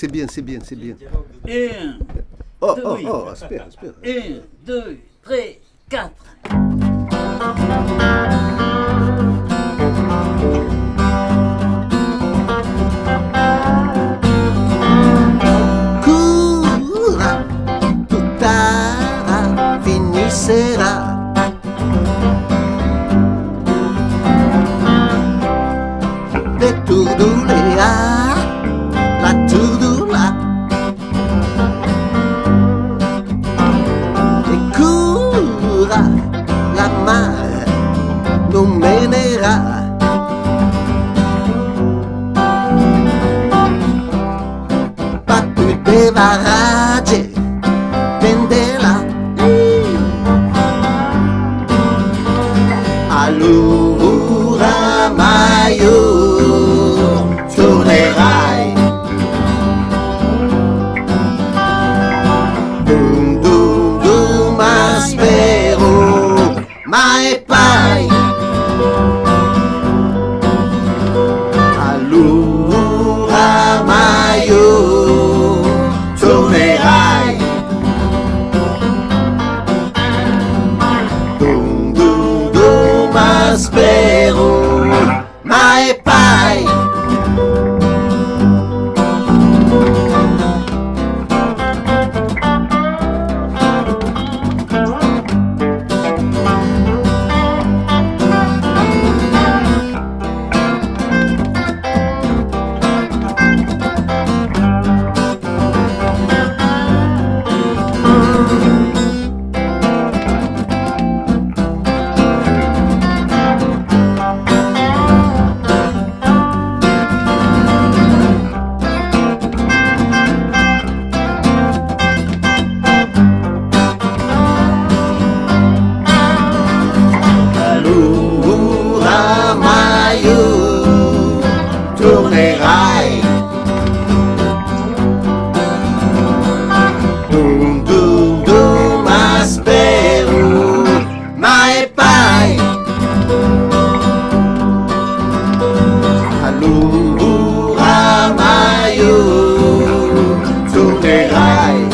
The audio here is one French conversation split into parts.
c'est bien, c'est bien, c'est bien. Un, Oh, deux, oh, oui. oh, aspetta, aspetta. 1, 2, 3, 4. Cura, tutta finisserà. Le turdulea, la turdula. E cura, la mare non menerà. Battute varagge, vendela. Allora mai tornerai. Dum dum dum ma spero mai pai. Allora mai tornerai. Dum dum dum ma spero mai pai. Allora mai tornerai. Dum dum dum ma spero mai pai. Allora mai tornerai.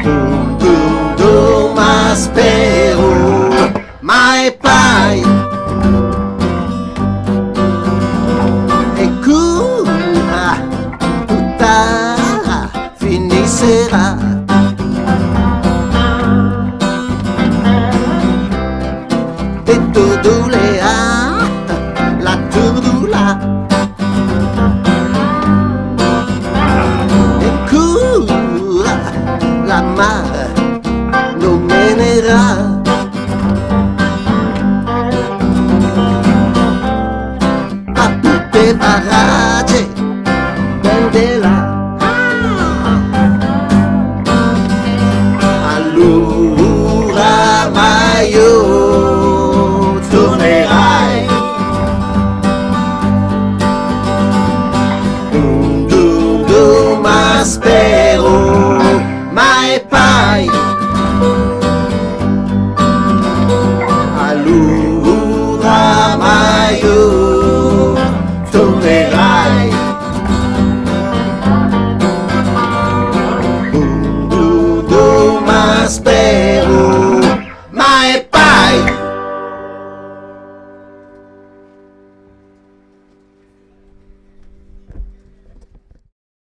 Dum dum dum ma spero mai pai. E cura tutta finisserà. E turdulea, la turdula. E cura la mare non menerà. A tutte varagge,